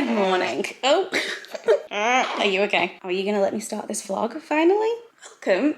Good morning. Oh, are you okay? Are you gonna let me start this vlog finally? Welcome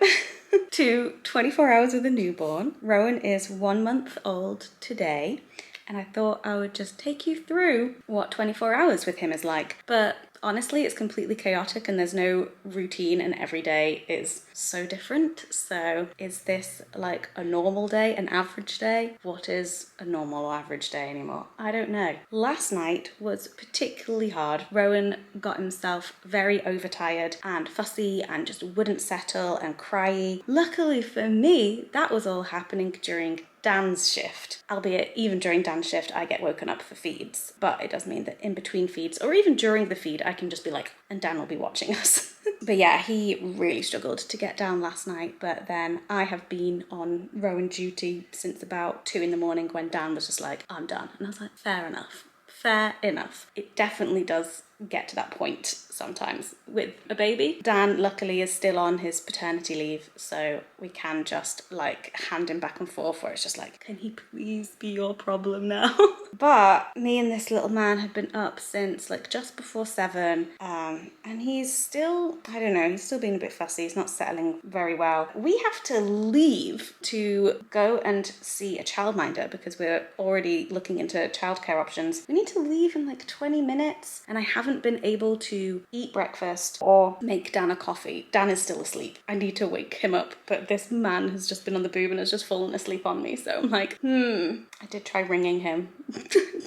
to 24 hours with a newborn. Rowan is 1 month old today, and I thought I would just take you through what 24 hours with him is like. But honestly, it's completely chaotic and there's no routine, and every day is so different. So is this like a normal day, an average day? What is a normal or average day anymore? I don't know. Last night was particularly hard. Rowan got himself very overtired and fussy and just wouldn't settle and cryy. Luckily for me, that was all happening during Dan's shift, albeit even during Dan's shift I get woken up for feeds, but it does mean that in between feeds or even during the feed I can just be like, and Dan will be watching us. But yeah, he really struggled to get down last night, but then I have been on Rowan duty since about 2 in the morning when Dan was just like, I'm done, and I was like, fair enough. Fair enough. It definitely does get to that point sometimes with a baby. Dan luckily is still on his paternity leave, so we can just like hand him back and forth where it's just like, can he please be your problem now? But me and this little man had been up since like just before 7, and he's still, I don't know, he's still being a bit fussy. He's not settling very well. We have to leave to go and see a childminder because we're already looking into childcare options. We need to leave in like 20 minutes, and I haven't been able to eat breakfast or make Dan a coffee. Dan is still asleep. I need to wake him up, but this man has just been on the boob and has just fallen asleep on me, so I'm like, I did try ringing him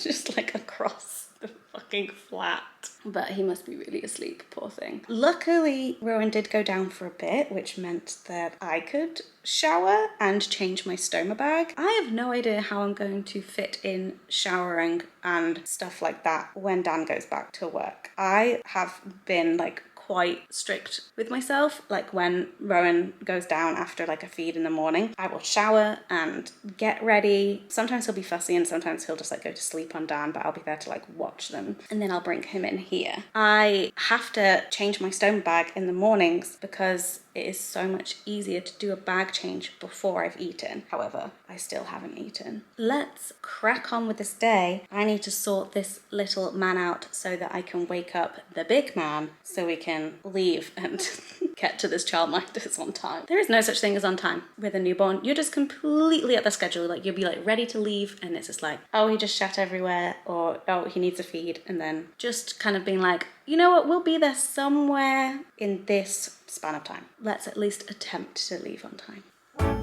just like across the fucking flat, but he must be really asleep, poor thing. Luckily, Rowan did go down for a bit, which meant that I could shower and change my stoma bag. I have no idea how I'm going to fit in showering and stuff like that when Dan goes back to work. I have been like quite strict with myself. Like when Rowan goes down after like a feed in the morning, I will shower and get ready. Sometimes he'll be fussy and sometimes he'll just like go to sleep on Dan, but I'll be there to like watch them, and then I'll bring him in here. I have to change my stoma bag in the mornings because it is so much easier to do a bag change before I've eaten. However, I still haven't eaten. Let's crack on with this day. I need to sort this little man out so that I can wake up the big man so we can leave and get to this childminders on time. There is no such thing as on time with a newborn. You're just completely at the schedule. Like you'll be like ready to leave and it's just like, oh, he just shat everywhere, or oh, he needs a feed, and then just kind of being like, you know what, we'll be there somewhere in this span of time. Let's at least attempt to leave on time. Okay,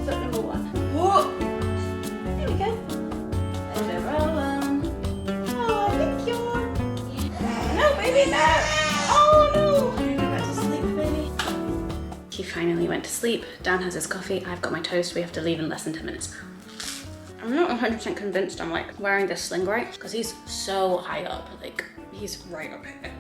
foot number 1. Whoa! There we go. Hello, Rowan. Oh, thank you. Yeah. No, baby, no! Oh, no! I'm gonna go back to sleep, baby. He finally went to sleep. Dan has his coffee. I've got my toast. We have to leave in less than 10 minutes. I'm not 100% convinced I'm like wearing this sling right, because he's so high up, like he's right up here.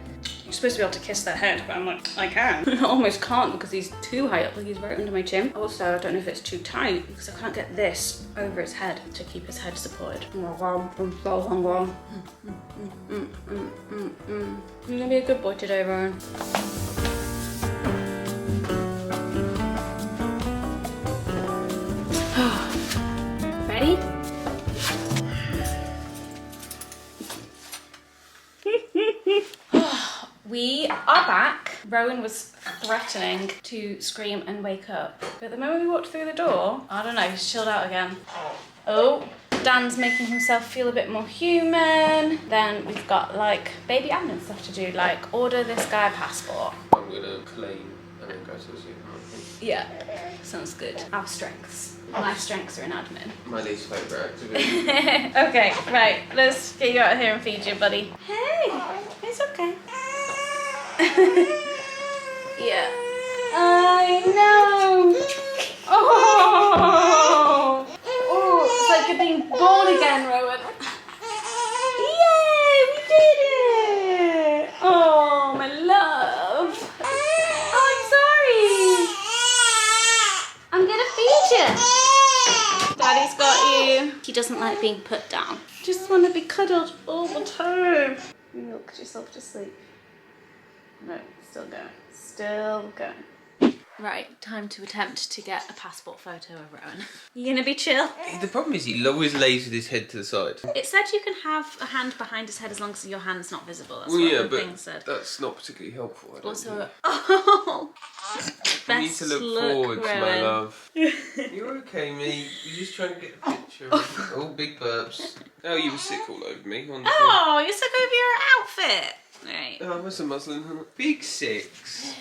You're supposed to be able to kiss their head, but I'm like, I can. I almost can't because he's too high up, like he's right under my chin. Also, I don't know if it's too tight because I can't get this over his head to keep his head supported. I'm so hungry. You're gonna be a good boy today, Rowan. Ready? We are back. Rowan was threatening to scream and wake up, but the moment we walked through the door, I don't know, he's chilled out again. Oh, Dan's making himself feel a bit more human. Then we've got like baby admin stuff to do, like order this guy a passport. I'm gonna claim and then go to the supermarket. Yeah, sounds good. Our strengths. My strengths are in admin. My least favourite activity. Okay, right, let's get you out of here and feed you, buddy. Hey, it's okay. Yeah. I know. Oh, it's like you're being born again, Rowan. Yay, we did it. Oh, my love. Oh, I'm sorry. I'm gonna feed you. Daddy's got you. He doesn't like being put down. Just want to be cuddled all the time. You milked yourself to sleep. No, still going. Still going. Right, time to attempt to get a passport photo of Rowan. You gonna be chill? The problem is he always lays with his head to the side. It said you can have a hand behind his head as long as your hand's not visible. That's Well, what yeah, the but thing said. that's not particularly helpful. I don't Also, think. oh, You need to look forwards, my Rowan. love. You're okay, mate. You're just trying to get a picture. Oh, big burps. Oh, you were sick all over me. Wonderful. Oh, you're sick over your outfit. Right. Oh, where's the muslin? Big six.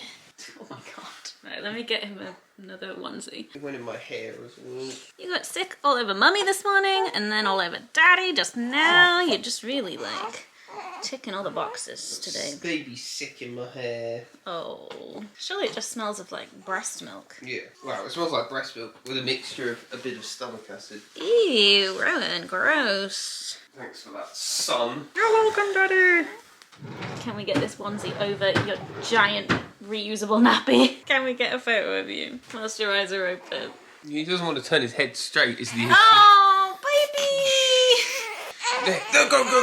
Oh my god. Right, let me get him another onesie. It went in my hair as well. You got sick all over mummy this morning and then all over daddy just now. You're just really like ticking all the boxes today. Baby sick in my hair. Oh. Surely it just smells of like breast milk. Yeah. Wow, it smells like breast milk with a mixture of a bit of stomach acid. Ew, Rowan, gross. Thanks for that, son. You're welcome, daddy. Can we get this onesie over your giant reusable nappy? Can we get a photo of you whilst your eyes are open? He doesn't want to turn his head straight, is the issue. Oh, baby! Go, go, go!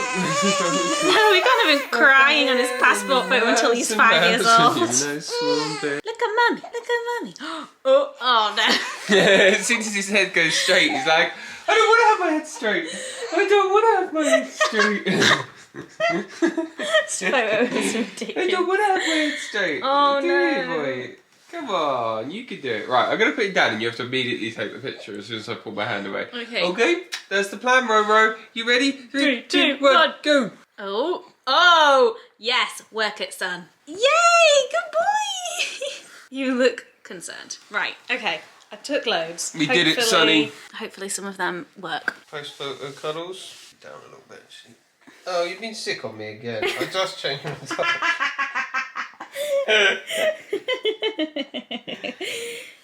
No, we can't have him crying on his passport photo until he's 5 years old. Look at mummy, look at mummy. Oh no. As soon as his head goes straight, he's like, I don't want to have my head straight. I don't want to have my head straight. This photo is I ridiculous. don't want to have my head straight. Oh, do no. it, boy. Come on, you can do it. Right, I'm going to put it down and you have to immediately take the picture as soon as I pull my hand away. Okay. Okay, that's the plan, Roro. You ready? 3, 2, 1, 1. go. Oh, yes, work it, son. Yay, good boy. You look concerned. Right, okay. I took loads. We did it, Sonny. Hopefully some of them work. Post photo cuddles. Down a little bit, actually. Oh, you've been sick on me again. I just changed my time.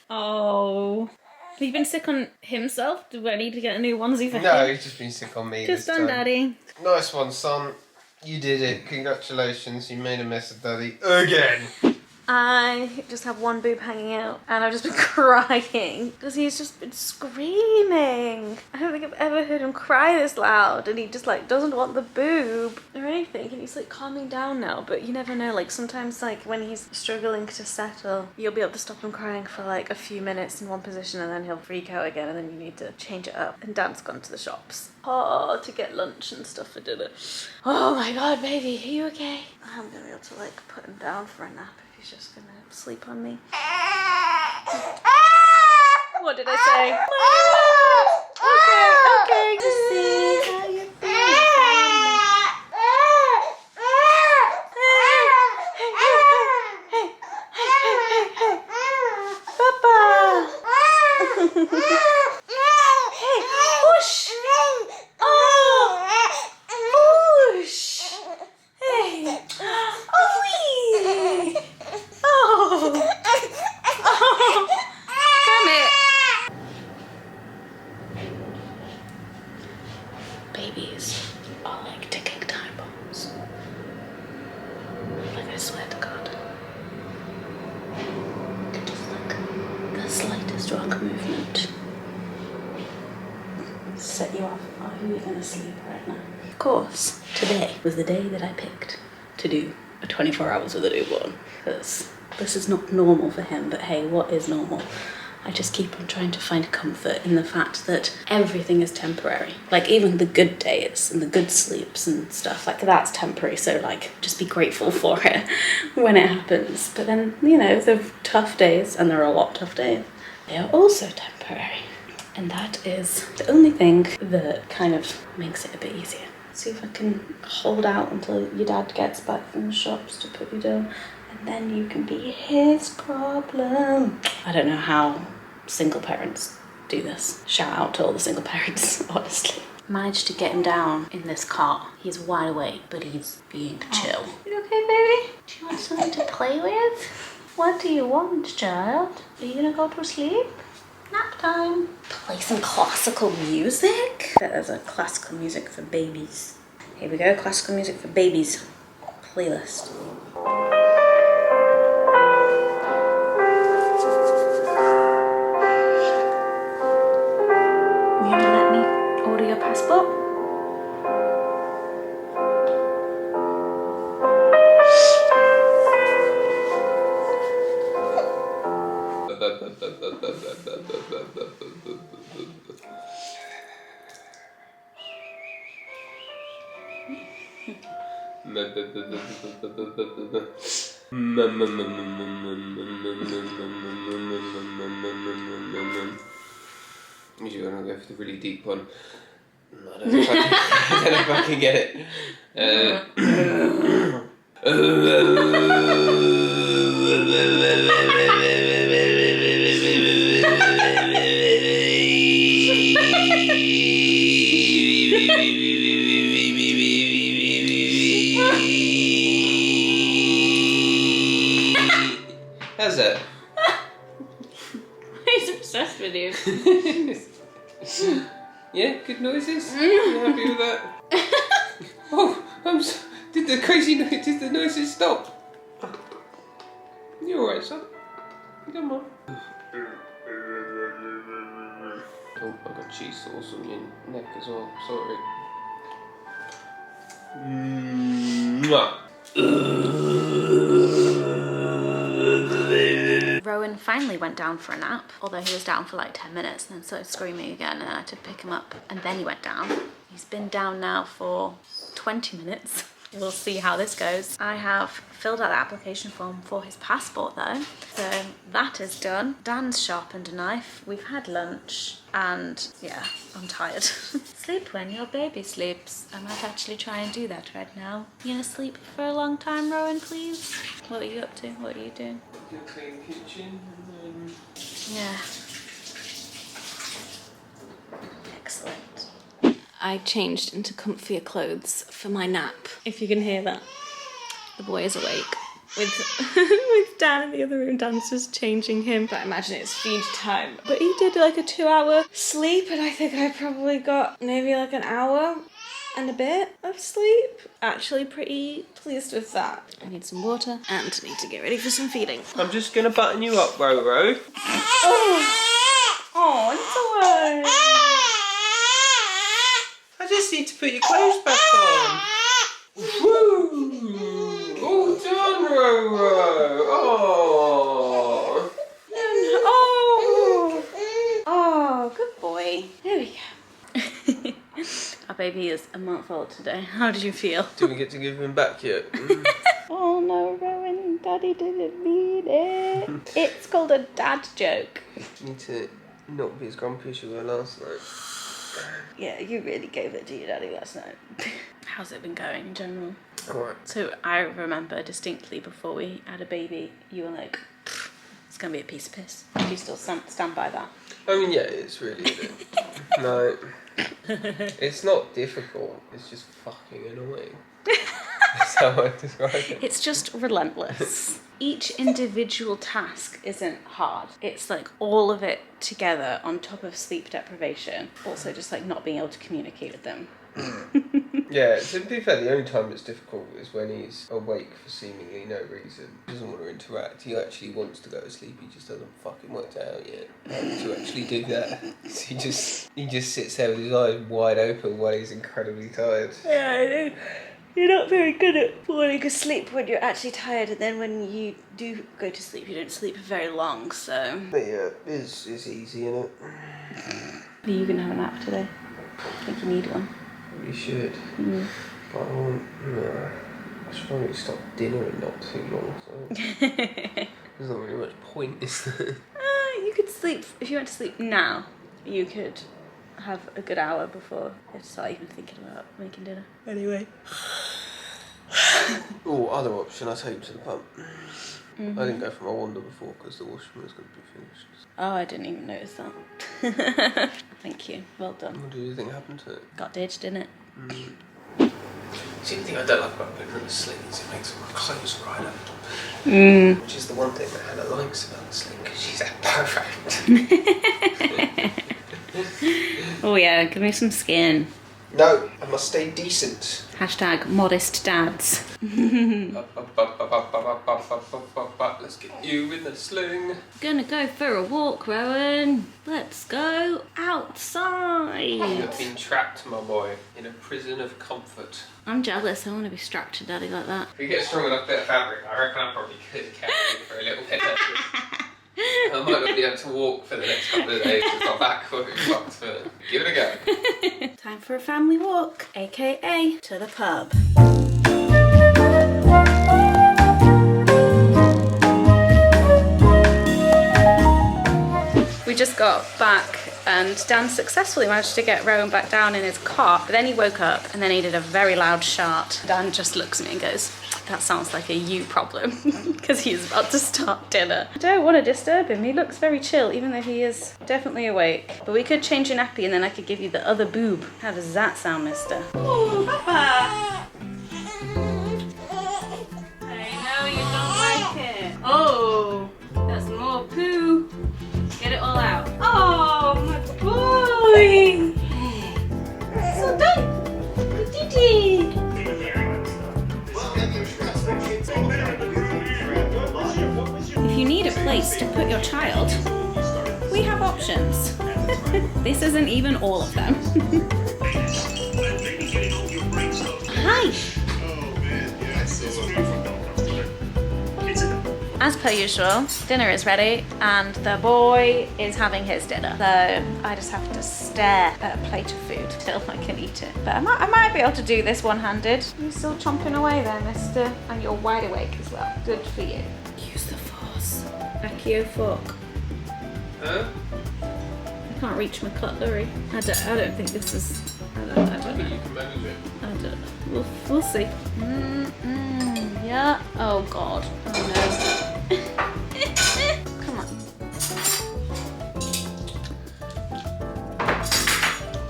Oh. Have you been sick on himself? Do I need to get a new onesie for him? No, he's just been sick on me. Just this on time. daddy. Nice one, son. You did it. Congratulations. You made a mess of daddy again. I just have one boob hanging out and I've just been crying because he's just been screaming. I don't think I've ever heard him cry this loud, and he just like doesn't want the boob or anything, and he's like calming down now, but you never know, like sometimes like when he's struggling to settle, you'll be able to stop him crying for like a few minutes in one position and then he'll freak out again, and then you need to change it up. And Dad's gone to the shops to get lunch and stuff for dinner. Oh my god, baby, are you okay? I'm gonna be able to like put him down for a nap. He's just gonna sleep on me. What did I say? Okay, okay. Just see how you feel. Papa. Hey, whoosh. Oh, whoosh. Hey. Oh, wee. Oh. Come here. Babies are like ticking time bombs. Like, I swear to God. Just like the slightest rock movement set you off. Are you even asleep right now? Of course, today was the day that I picked to do a 24 hours with a newborn, because this is not normal for him, but hey, what is normal? I just keep on trying to find comfort in the fact that everything is temporary. Like even the good days and the good sleeps and stuff, like that's temporary, so like just be grateful for it when it happens. But then, you know, the tough days, and there are a lot of tough days, they are also temporary. And that is the only thing that kind of makes it a bit easier. See if I can hold out until your dad gets back from the shops to put you down, and then you can be his problem. I don't know how single parents do this. Shout out to all the single parents, honestly. Managed to get him down in this car. He's wide awake, but he's being chill. You okay, baby? Do you want something to play with? What do you want, child? Are you gonna go to sleep? Nap time. Play some classical music? There's a classical music for babies. Here we go, classical music for babies playlist. You gonna let me order your passport? Usually when I go for the really deep one, I don't know if I can get it. How's that? He's obsessed with you. Yeah, good noises? You happy with that? Oh, did the noises stop? You alright, son? You don't mind? Oh, I've got cheese sauce on your neck as well, sorry. Rowan finally went down for a nap, although he was down for like 10 minutes and then started screaming again, and I had to pick him up and then he went down. He's been down now for 20 minutes. We'll see how this goes. I have filled out the application form for his passport though, so that is done. Dan's sharpened a knife, we've had lunch, and yeah, I'm tired. Sleep when your baby sleeps. I might actually try and do that right now. You gonna sleep for a long time, Rowan, please? What are you up to? What are you doing? Clean kitchen and then... Yeah. Excellent. I changed into comfier clothes for my nap. If you can hear that. The boy is awake. With Dan in the other room. Dan's just changing him. But I imagine it's feed time. But he did like a 2-hour sleep, and I think I probably got maybe like an hour and a bit of sleep. Actually pretty pleased with that. I need some water and need to get ready for some feeding. I'm just gonna button you up, Roro. Oh, it's alright. I just need to put your clothes back on. Woo! All done, Roro. Oh, good boy. There we go. Our baby is a month old today. How did you feel? Did we get to give him back yet? Oh no, Rowan, Daddy didn't mean it. It's called a dad joke. You need to not be as grumpy as you were last night. Yeah, you really gave it to your daddy last night. How's it been going in general? Alright. So I remember distinctly before we had a baby, you were like, it's gonna be a piece of piss. Do you still stand by that? I mean, yeah, it's really, isn't it? No. It's not difficult, it's just fucking annoying. That's how I describe it. It's just relentless. Each individual task isn't hard. It's like all of it together on top of sleep deprivation. Also just like not being able to communicate with them. Yeah, to be fair, the only time it's difficult is when he's awake for seemingly no reason. He doesn't want to interact. He actually wants to go to sleep. He just hasn't fucking worked it out yet to actually do that. So he just sits there with his eyes wide open while he's incredibly tired. Yeah, I know. You're not very good at falling asleep when you're actually tired, and then when you do go to sleep, you don't sleep for very long, so... But yeah, it's easy, innit? Are you going to have a nap today? I think you need one. You should. Mm. But I won't. No. I should probably stop dinner in not too long, so... There's not really much point, is there? You could sleep, if you went to sleep now, you could have a good hour before you have to start even thinking about making dinner. Anyway. Oh, other option, I take him to the pump. I didn't go for my wander before because the washroom was going to be finished. Oh, I didn't even notice that. Thank you, well done. What do you think happened to it? Got ditched, didn't it? See, the thing I don't like about putting her to sleep is it makes all my clothes right up. Which is the one thing that Hannah likes about the sling, because she's perfect. Oh yeah, give me some skin. No, I must stay decent. Hashtag modest dads. Let's get you in the sling. Gonna go for a walk, Rowan. Let's go outside. You have been trapped, my boy, in a prison of comfort. I'm jealous, I want to be strapped to daddy like that. If we get a strong enough bit of fabric, I reckon I probably could carry you for a little bit. I might not be able to walk for the next couple of days because my back will be fucked, but give it a go. Time for a family walk, aka to the pub. We just got back and Dan successfully managed to get Rowan back down in his cot, but then he woke up and then he did a very loud shart. Dan just looks at me and goes, that sounds like a you problem, because he's about to start dinner. I don't want to disturb him, he looks very chill, even though he is definitely awake. But we could change your nappy and then I could give you the other boob. How does that sound, mister? Oh, Papa! I know you don't like it. Oh, that's more poo. Get it all out. Oh, my boy! So done! Good ditty! If you need a place to put your child, we have options. This isn't even all of them. Hi! As per usual, dinner is ready and the boy is having his dinner. So I just have to stare at a plate of food till I can eat it. But I might be able to do this one-handed. You're still chomping away there, mister. And you're wide awake as well. Good for you. Use the force. Accio fork. Huh? I can't reach my cutlery. I don't think this is... I don't know. You can manage it. I don't know. We'll see. Yeah. Oh God. Oh no. Come on.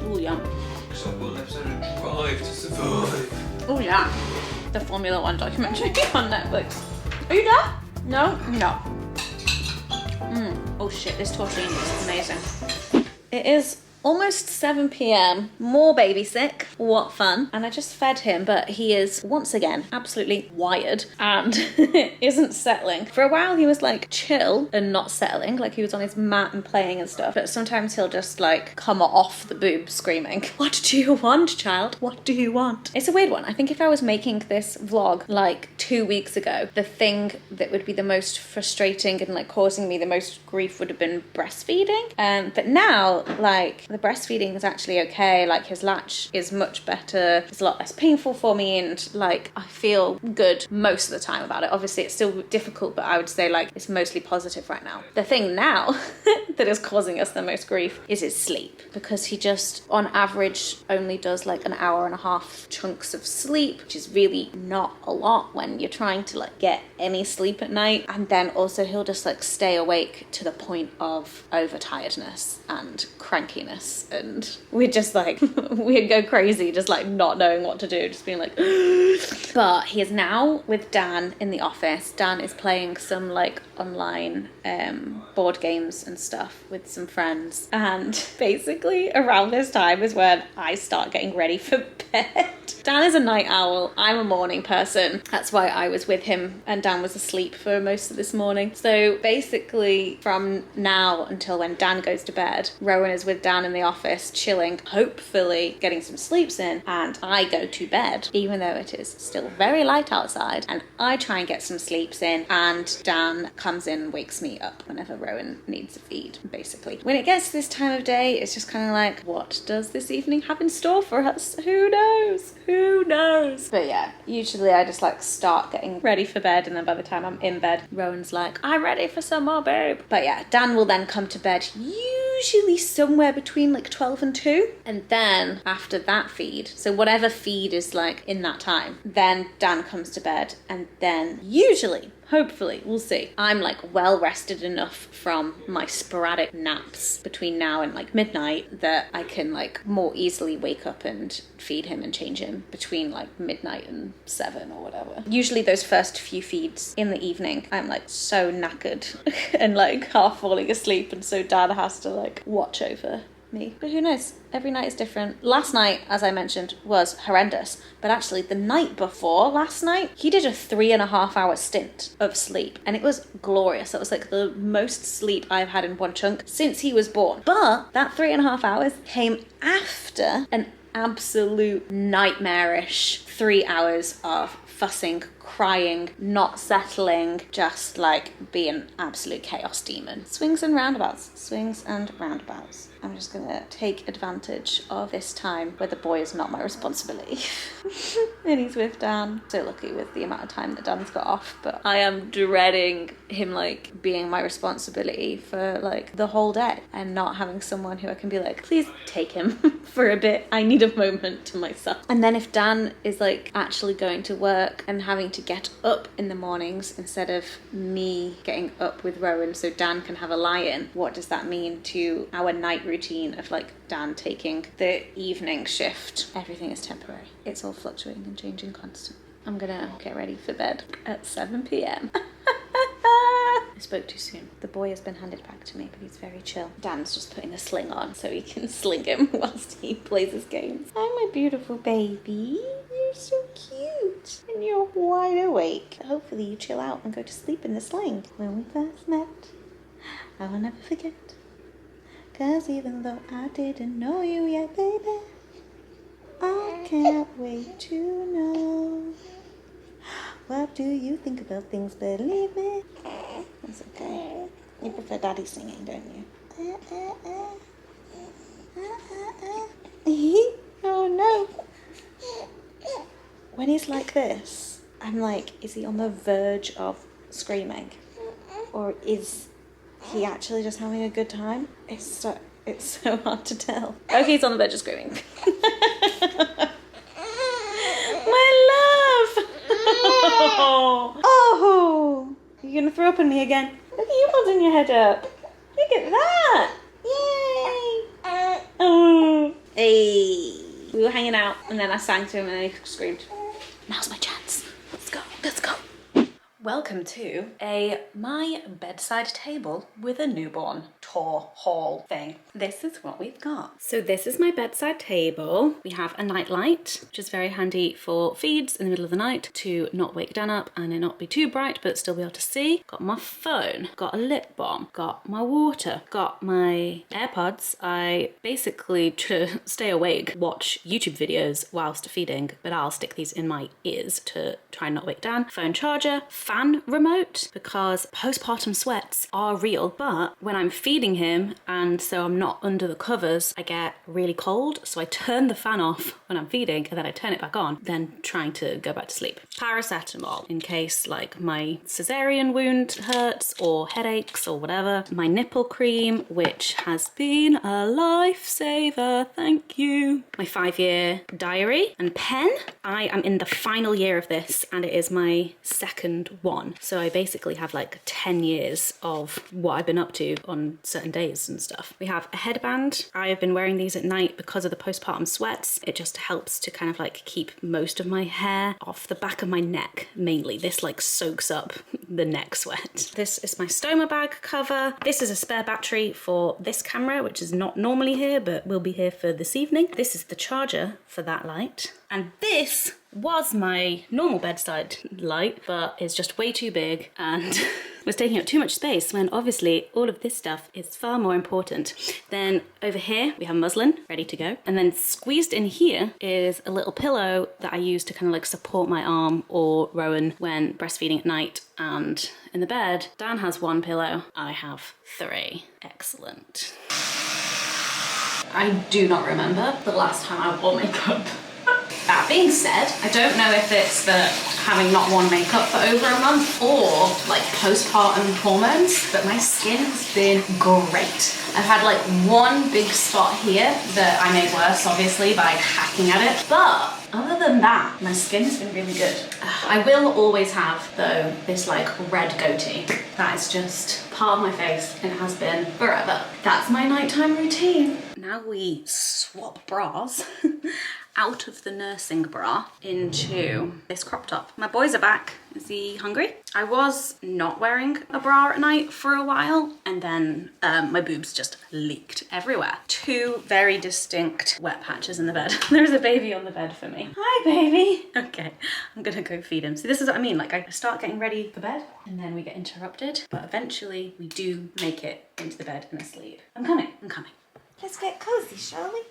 Oh yeah. Looks like one episode of Drive to Survive. Oh yeah. The Formula One documentary on Netflix. Are you done? No? No. Oh shit, this tortellini is amazing. It is almost 7 p.m. More baby sick. What fun. And I just fed him, but he is once again absolutely wired and isn't settling. For a while he was like chill and not settling, like he was on his mat and playing and stuff, but sometimes he'll just like come off the boob screaming, what do you want, child? What do you want? It's a weird one. I think if I was making this vlog like 2 weeks ago, the thing that would be the most frustrating and like causing me the most grief would have been breastfeeding. But now, like, the breastfeeding is actually okay. Like, his latch is much better. It's a lot less painful for me, and like I feel good most of the time about it. Obviously it's still difficult, but I would say like it's mostly positive right now. The thing now that is causing us the most grief is his sleep, because he just on average only does like an hour and a half chunks of sleep, which is really not a lot when you're trying to like get any sleep at night. And then also he'll just like stay awake to the point of overtiredness and crankiness, and we're just like we'd go crazy just like not knowing what to do, just being like but he is now with Dan in the office. Dan is playing some like online board games and stuff with some friends, and basically around this time is when I start getting ready for bed. Dan is a night owl, I'm a morning person. That's why I was with him and Dan was asleep for most of this morning. So basically from now until when Dan goes to bed, Rowan is with Dan in the office chilling, hopefully getting some sleeps in, and I go to bed even though it is still very light outside, and I try and get some sleeps in, and Dan comes in and wakes me up whenever Rowan needs a feed. Basically when it gets to this time of day, it's just kind of like, what does this evening have in store for us? Who knows? Who knows? But yeah, usually I just like start getting ready for bed, and then by the time I'm in bed, Rowan's like, I'm ready for some more, babe. But yeah, Dan will then come to bed usually somewhere between like 12 and 2, and then after that feed, so whatever feed is like in that time, then Dan comes to bed, and then usually, hopefully, we'll see, I'm like well rested enough from my sporadic naps between now and like midnight that I can like more easily wake up and feed him and change him between like midnight and 7 or whatever. Usually those first few feeds in the evening, I'm like so knackered and like half falling asleep, and so Dan has to like watch over me. But who knows? Every night is different. Last night, as I mentioned, was horrendous. But actually, the night before last night, he did a 3.5 hour stint of sleep. And it was glorious. That was like the most sleep I've had in one chunk since he was born. But that 3.5 hours came after an absolute nightmarish 3 hours of fussing crying, not settling, just like being an absolute chaos demon. Swings and roundabouts, swings and roundabouts. I'm just gonna take advantage of this time where the boy is not my responsibility. And he's with Dan. So lucky with the amount of time that Dan's got off, but I am dreading him like being my responsibility for like the whole day and not having someone who I can be like, please take him for a bit. I need a moment to myself. And then if Dan is like actually going to work and having to get up in the mornings instead of me getting up with Rowan so Dan can have a lie-in, what does that mean to our night routine of like Dan taking the evening shift? Everything is temporary. It's all fluctuating and changing constantly. I'm gonna get ready for bed at 7 p.m. I spoke too soon. The boy has been handed back to me, but he's very chill. Dan's just putting a sling on so he can sling him whilst he plays his games. Hi, my beautiful baby. You're so cute. And you're wide awake. Hopefully you chill out and go to sleep in the sling. When we first met, I will never forget. 'Cause even though I didn't know you yet, baby, I can't wait to know. What do you think about things? Believe me. That's okay. You prefer daddy singing, don't you? Oh no. When he's like this, I'm like, is he on the verge of screaming? Or is he actually just having a good time? It's so hard to tell. Okay, he's on the verge of screaming. My love! Oh! You're gonna throw up on me again. Look at you holding your head up. Look at that! Yay! Oh! Hey! We were hanging out and then I sang to him and then he screamed. Now's my chance. Let's go. Let's go. Welcome to a my bedside table with a newborn tour haul thing. This is what we've got. So this is my bedside table. We have a night light, which is very handy for feeds in the middle of the night to not wake Dan up and it not be too bright but still be able to see. Got my phone, got a lip balm, got my water, got my AirPods. I basically, to stay awake, watch YouTube videos whilst feeding, but I'll stick these in my ears to try and not wake Dan. Phone charger, fan remote, because postpartum sweats are real, but when I'm feeding him and so I'm not under the covers, I get really cold, so I turn the fan off when I'm feeding and then I turn it back on, then trying to go back to sleep. Paracetamol in case like my cesarean wound hurts or headaches or whatever. My nipple cream, which has been a lifesaver, thank you. My 5-year diary and pen. I am in the final year of this and it is my second one. So I basically have like 10 years of what I've been up to on certain days and stuff. We have a headband. I have been wearing these at night because of the postpartum sweats. It just helps to kind of like keep most of my hair off the back of my neck, mainly. This like soaks up the neck sweat. This is my STOMA bag cover. This is a spare battery for this camera, which is not normally here, but will be here for this evening. This is the charger for that light. And this was my normal bedside light, but it's just way too big and was taking up too much space when obviously all of this stuff is far more important. Then over here we have muslin ready to go. And then squeezed in here is a little pillow that I use to kind of like support my arm or Rowan when breastfeeding at night. And in the bed, Dan has 1 pillow, I have 3. Excellent. I do not remember the last time I wore makeup. That being said, I don't know if it's the having not worn makeup for over a month or like postpartum hormones, but my skin has been great. I've had like one big spot here that I made worse obviously by hacking at it, but other than that, my skin has been really good. I will always have though this like red goatee. That is just part of my face and it has been forever. That's my nighttime routine. Now we swap bras. Out of the nursing bra into this crop top. My boys are back. Is he hungry? I was not wearing a bra at night for a while and then my boobs just leaked everywhere. 2 very distinct wet patches in the bed. There's a baby on the bed for me. Hi, baby. Okay, I'm gonna go feed him. So this is what I mean, like I start getting ready for bed and then we get interrupted, but eventually we do make it into the bed and asleep. I'm coming. Let's get cozy, shall we?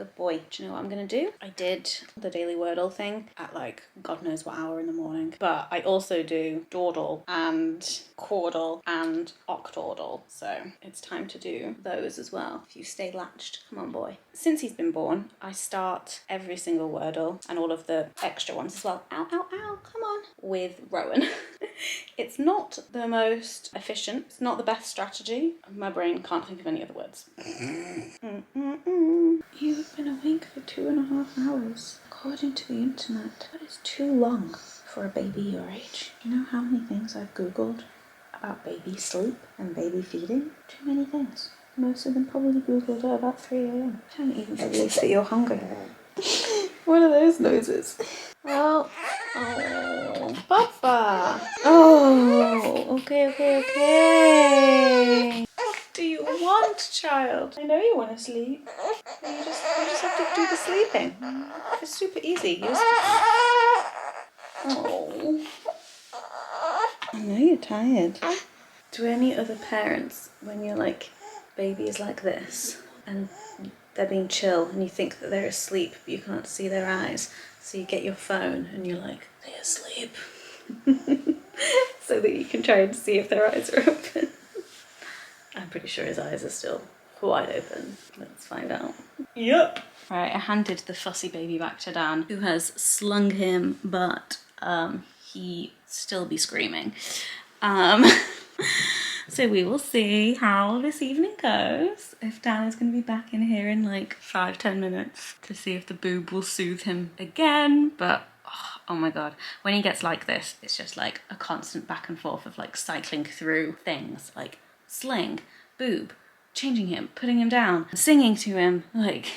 Good boy. Do you know what I'm gonna do? I did the daily Wordle thing at like God knows what hour in the morning, but I also do dawdle and chordle and octordle, so it's time to do those as well. If you stay latched, come on boy. Since he's been born, I start every single Wordle and all of the extra ones as well. Ow, ow, ow, come on. With Rowan. It's not the most efficient, it's not the best strategy. My brain can't think of any other words. You've been awake for 2.5 hours. According to the internet, that is too long for a baby your age. You know how many things I've googled about baby sleep and baby feeding? Too many things. Most of them probably googled at about 3 a.m. I can't even believe that you're hungry. What are those noises? Well, oh, Papa. Oh, okay. What do you want, child? I know you want to sleep. You just have to do the sleeping. It's super easy. You just... Oh. I know you're tired. Do any other parents, when you're like, baby is like this, and they're being chill, and you think that they're asleep, but you can't see their eyes, so you get your phone, and you're like, they're asleep. So that you can try and see if their eyes are open. I'm pretty sure his eyes are still wide open. Let's find out. Yep. Right, I handed the fussy baby back to Dan, who has slung him, but he still be screaming. So we will see how this evening goes. If Dan is going to be back in here in like 5-10 minutes to see if the boob will soothe him again. But oh my god, when he gets like this, it's just like a constant back and forth of like cycling through things like sling, boob, changing him, putting him down, singing to him, like,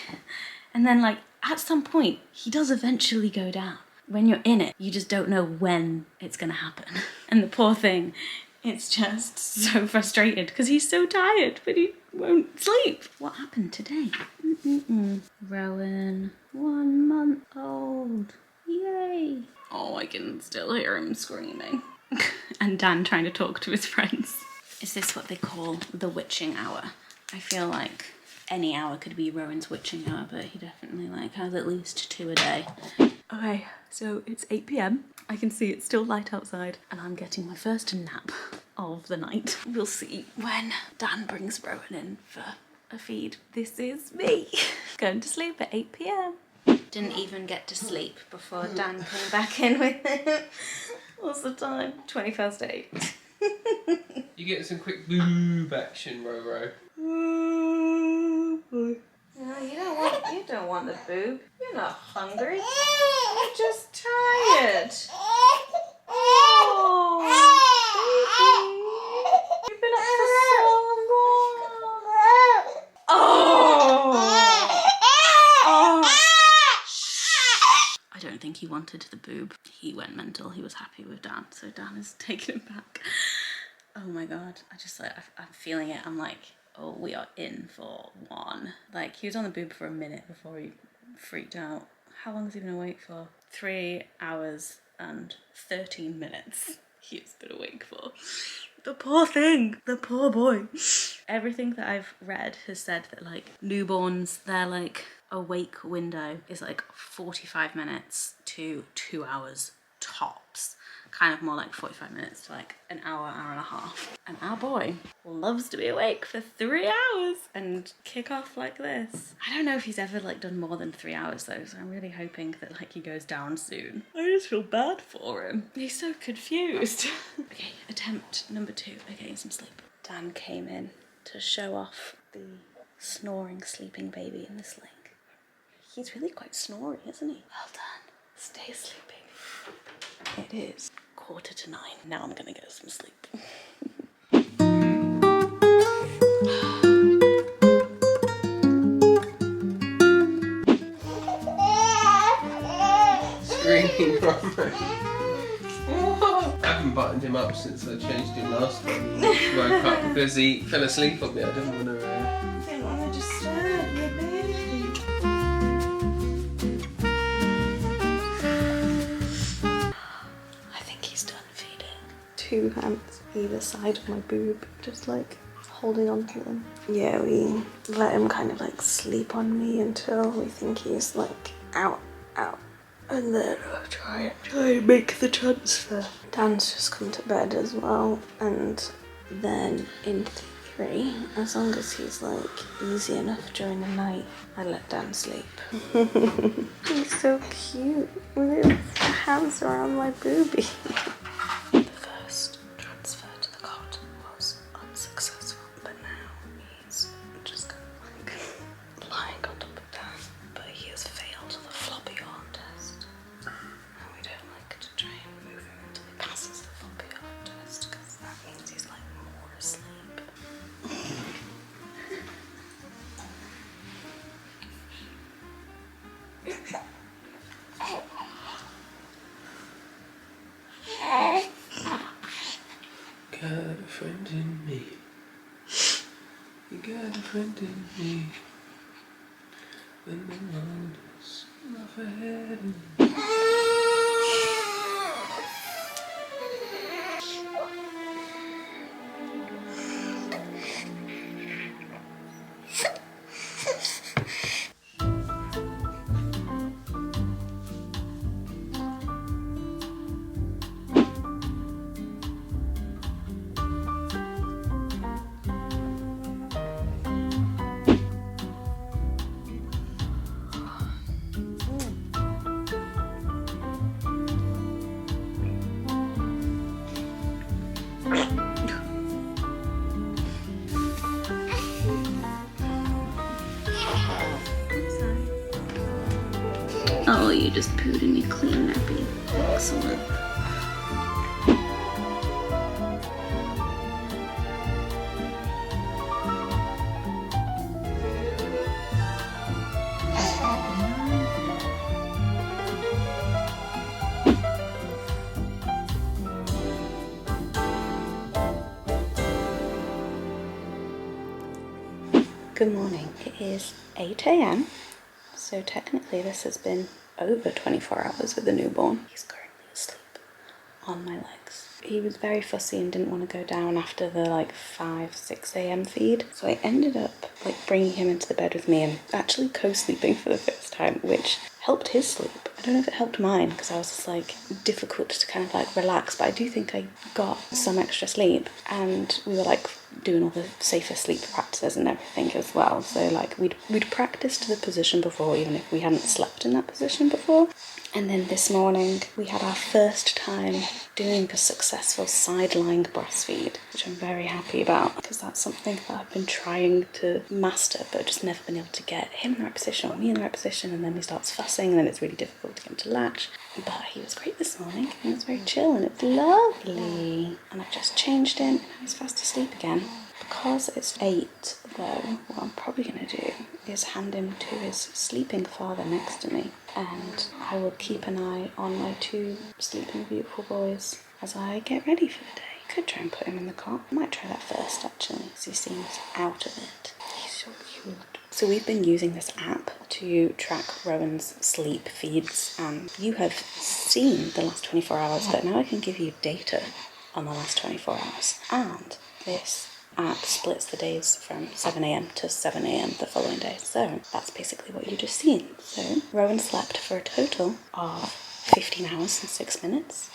and then like at some point he does eventually go down. When you're in it, you just don't know when it's gonna happen. And the poor thing, it's just so frustrated because he's so tired, but he won't sleep. What happened today? Rowan, 1 month old. Yay. Oh, I can still hear him screaming. And Dan trying to talk to his friends. Is this what they call the witching hour? I feel like any hour could be Rowan's witching hour, but he definitely like has at least 2 a day. Okay, so it's 8 p.m. I can see it's still light outside and I'm getting my first nap of the night. We'll see when Dan brings Rowan in for a feed. This is me going to sleep at 8 p.m. Didn't even get to sleep before Dan came back in with it. What's the time? 8:20. You get some quick boob action, Roro. Oh boy. No, you don't want the boob. You're not hungry. You're just tired. Oh, baby. You've been up for so long. Oh. I don't think he wanted the boob. He went mental. He was happy with Dan, so Dan has taken him back. Oh my god. I'm feeling it. I'm like, oh, we are in for one. Like, he was on the boob for a minute before he freaked out. How long has he been awake for? 3 hours and 13 minutes he's been awake for. The poor thing, the poor boy. Everything that I've read has said that like newborns, their like awake window is like 45 minutes to 2 hours tops. Kind of more like 45 minutes to like an hour, hour and a half. And our boy loves to be awake for 3 hours and kick off like this. I don't know if he's ever like done more than 3 hours though, so I'm really hoping that like he goes down soon. I just feel bad for him. He's so confused. Okay, attempt number 2 at getting some sleep. Dan came in to show off the snoring, sleeping baby in the sling. He's really quite snory, isn't he? Well done. Stay sleeping. It is 8:45. Now I'm gonna get some sleep. Screaming from I haven't buttoned him up since I changed him last time. He woke up because he fell asleep on me. I didn't want to. I didn't want to disturb your baby. I think he's done feeding. 2 hands either side of my boob, just like holding on to them. Yeah, we let him kind of like sleep on me until we think he's like out. And then I'll try and make the transfer. Dan's just come to bed as well, and then in theory, as long as he's like easy enough during the night, I let Dan sleep. He's so cute with his hands around my boobie. The first transfer to the cot was unsuccessful, but now he's just kind of like lying on top of Dan, but he has failed the floppy arm test. And we don't like to try and move him until he passes the floppy arm test, because that means he's like more asleep. Got a friend in me. You got a friend in me. When the world is rough ahead of me. Oh, you just pooed in your clean nappy. Excellent. Good morning. It is 8 AM. So technically this has been over 24 hours with the newborn. He's currently asleep on my legs. He was very fussy and didn't want to go down after the like 5-6 AM feed. So I ended up like bringing him into the bed with me and actually co-sleeping for the first time, which helped his sleep. I don't know if it helped mine because I was just like difficult to kind of like relax, but I do think I got some extra sleep, and we were like doing all the safer sleep practices and everything as well. So like we'd practiced the position before, even if we hadn't slept in that position before. And then this morning we had our first time doing a successful side-lying breastfeed, which I'm very happy about because that's something that I've been trying to master but just never been able to get him in the right position or me in the right position, and then he starts fussing and then it's really difficult to get him to latch. But he was great this morning. He was very chill and it's lovely. And I've just changed him and now he's fast asleep again. Because it's 8 though, what I'm probably going to do is hand him to his sleeping father next to me, and I will keep an eye on my 2 sleeping beautiful boys as I get ready for the day. Could try and put him in the cot. I might try that first actually, because he seems out of it. He's so cute. So we've been using this app to track Rowan's sleep feeds, and you have seen the last 24 hours, but now I can give you data on the last 24 hours. And this app splits the days from 7 AM to 7 AM the following day. So that's basically what you just seen. So Rowan slept for a total of 15 hours and 6 minutes.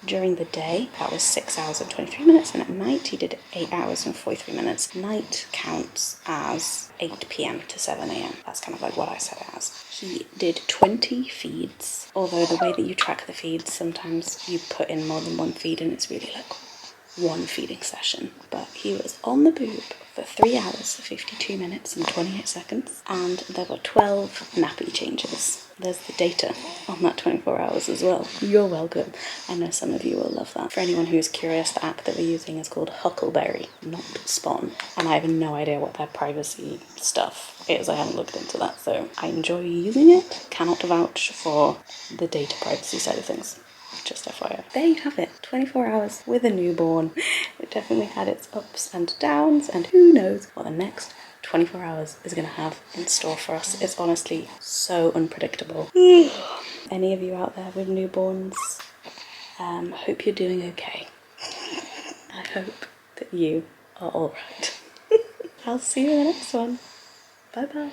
During the day, that was 6 hours and 23 minutes, and at night he did 8 hours and 43 minutes. Night counts as 8 PM to 7 AM. That's kind of like what I said it as. He did 20 feeds, although the way that you track the feeds, sometimes you put in more than one feed and it's really like one feeding session. But he was on the boob for 3 hours, 52 minutes and 28 seconds, and there were 12 nappy changes. There's the data on that 24 hours as well. You're welcome. I know some of you will love that. For anyone who's curious, the app that we're using is called Huckleberry, not Spawn. And I have no idea what their privacy stuff is. I haven't looked into that, so I enjoy using it. Cannot vouch for the data privacy side of things. Just FYI. There you have it. 24 hours with a newborn. It definitely had its ups and downs, and who knows what the next 24 hours is going to have in store for us. It's honestly so unpredictable. Any of you out there with newborns, hope you're doing okay. I hope that you are all right. I'll see you in the next one. Bye bye.